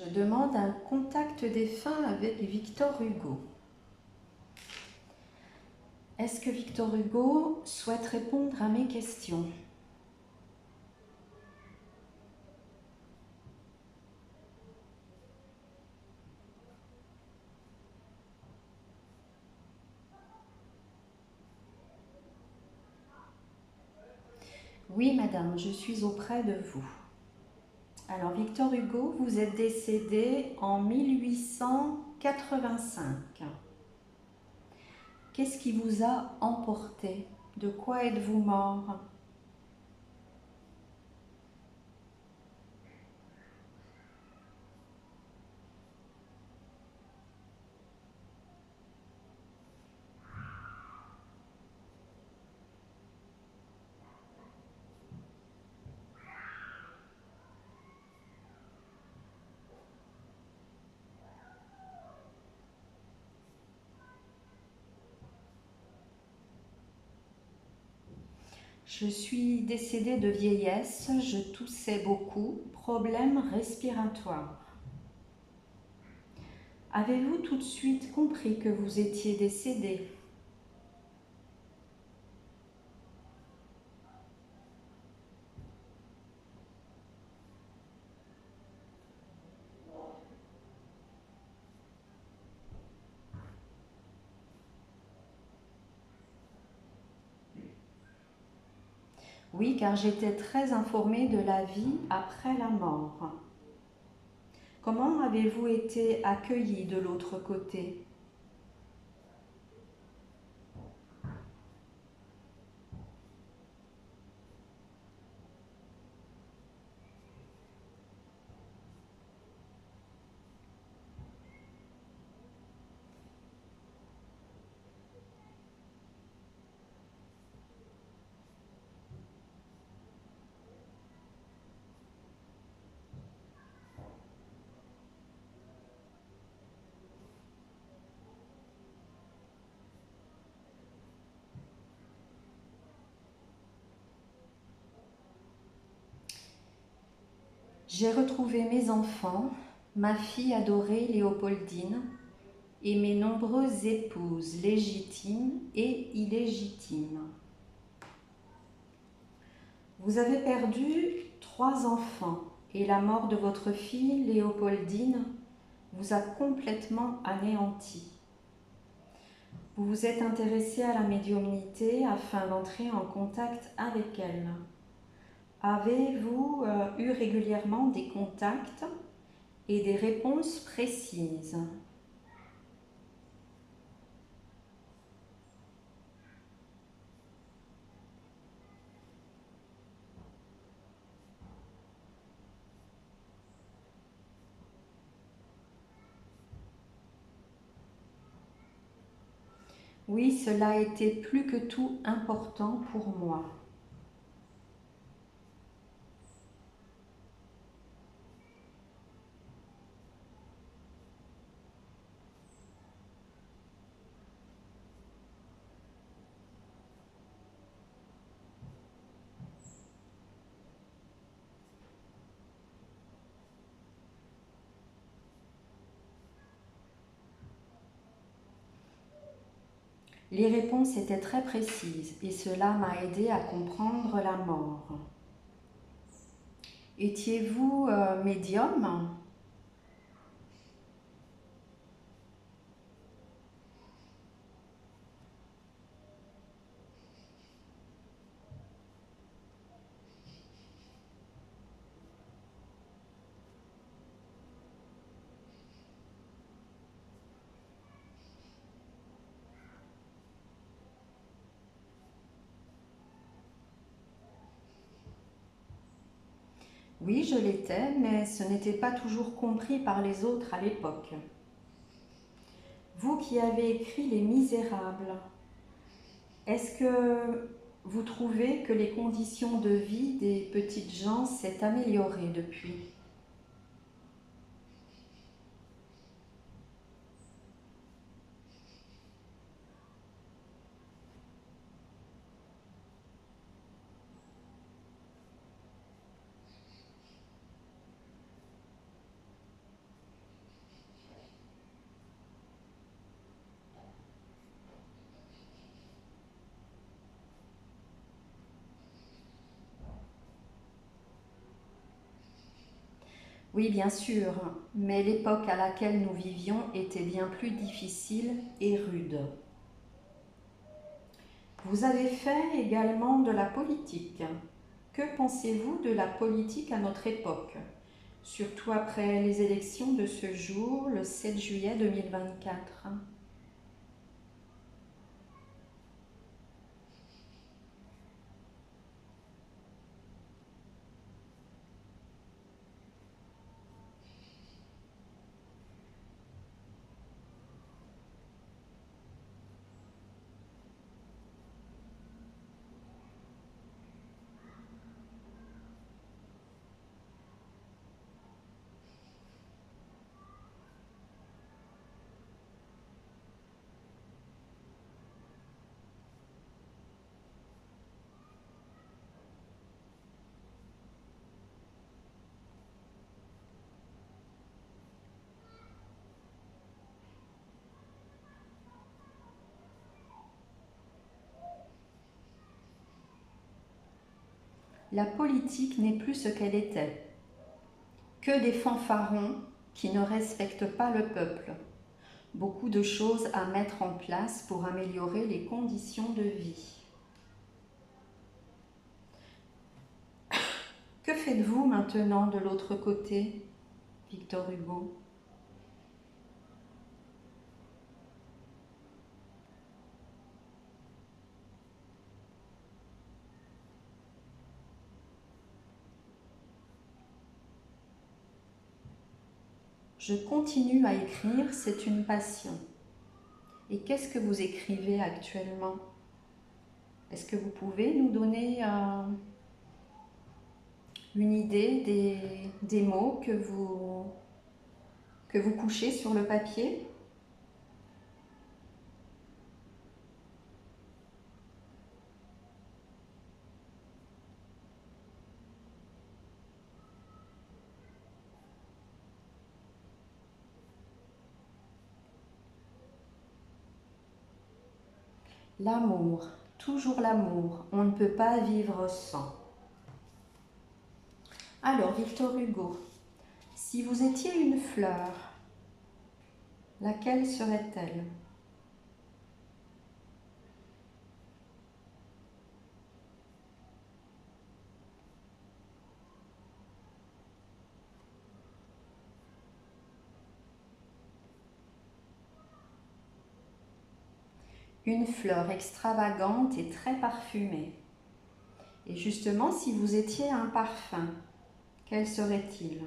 Je demande un contact défunt avec Victor Hugo. Est-ce que Victor Hugo souhaite répondre à mes questions? Oui, madame, je suis auprès de vous. Alors, Victor Hugo, vous êtes décédé en 1885. Qu'est-ce qui vous a emporté? De quoi êtes-vous mort? Je suis décédée de vieillesse, je toussais beaucoup, problème respiratoire. Avez-vous tout de suite compris que vous étiez décédé? Oui, car j'étais très informée de la vie après la mort. Comment avez-vous été accueilli de l'autre côté? J'ai retrouvé mes enfants, ma fille adorée Léopoldine et mes nombreuses épouses légitimes et illégitimes. Vous avez perdu 3 enfants et la mort de votre fille Léopoldine vous a complètement anéanti. Vous vous êtes intéressé à la médiumnité afin d'entrer en contact avec elle. Avez-vous eu régulièrement des contacts et des réponses précises? Oui, cela a été plus que tout important pour moi. Les réponses étaient très précises et cela m'a aidé à comprendre la mort. Étiez-vous médium? Oui, je l'étais, mais ce n'était pas toujours compris par les autres à l'époque. Vous qui avez écrit Les Misérables, est-ce que vous trouvez que les conditions de vie des petites gens s'est améliorées depuis? Oui, bien sûr, mais l'époque à laquelle nous vivions était bien plus difficile et rude. Vous avez fait également de la politique. Que pensez-vous de la politique à notre époque, surtout après les élections de ce jour, le 7 juillet 2024? La politique n'est plus ce qu'elle était, que des fanfarons qui ne respectent pas le peuple. Beaucoup de choses à mettre en place pour améliorer les conditions de vie. Que faites-vous maintenant de l'autre côté, Victor Hugo? Je continue à écrire, c'est une passion. Et qu'est-ce que vous écrivez actuellement? Est-ce que vous pouvez nous donner une idée des mots que vous couchez sur le papier? L'amour, toujours l'amour, on ne peut pas vivre sans. Alors, Victor Hugo, si vous étiez une fleur, laquelle serait-elle? Une fleur extravagante et très parfumée. Et justement, si vous étiez un parfum, quel serait-il?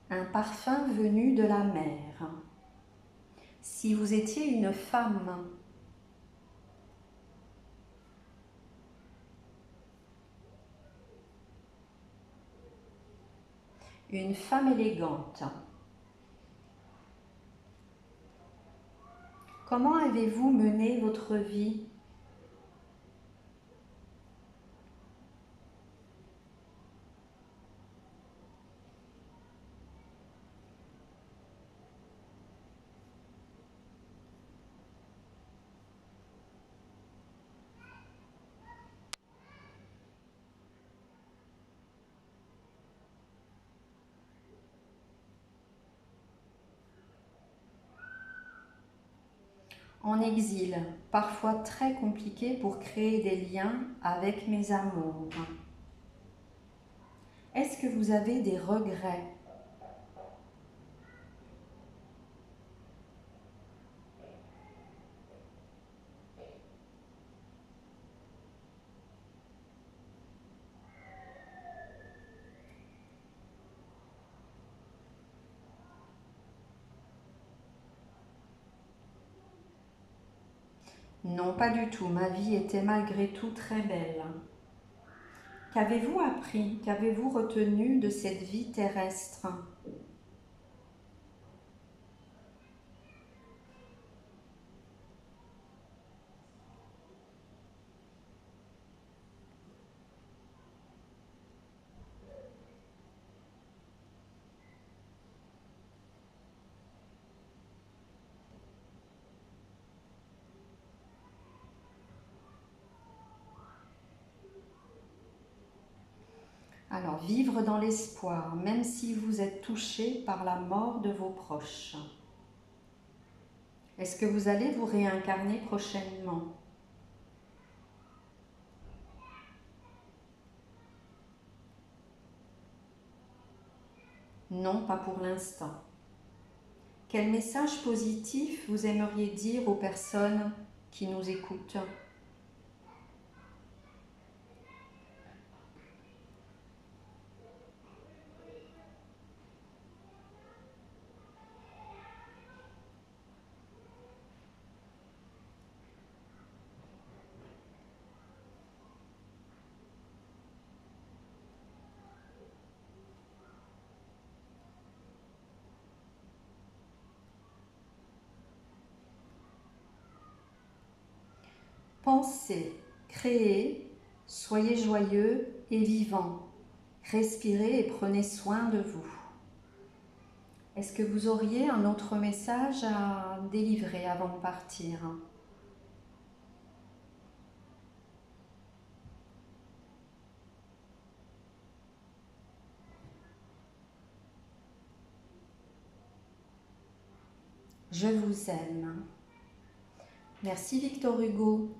Un parfum venu de la mer. Si vous étiez une femme élégante, comment avez-vous mené votre vie? En exil, parfois très compliqué pour créer des liens avec mes amours. Est-ce que vous avez des regrets? Non, pas du tout. Ma vie était malgré tout très belle. Qu'avez-vous appris? Qu'avez-vous retenu de cette vie terrestre? Alors, vivre dans l'espoir, même si vous êtes touché par la mort de vos proches. Est-ce que vous allez vous réincarner prochainement? Non, pas pour l'instant. Quel message positif vous aimeriez dire aux personnes qui nous écoutent? Pensez, créez, soyez joyeux et vivant. Respirez et prenez soin de vous. Est-ce que vous auriez un autre message à délivrer avant de partir? Je vous aime. Merci Victor Hugo.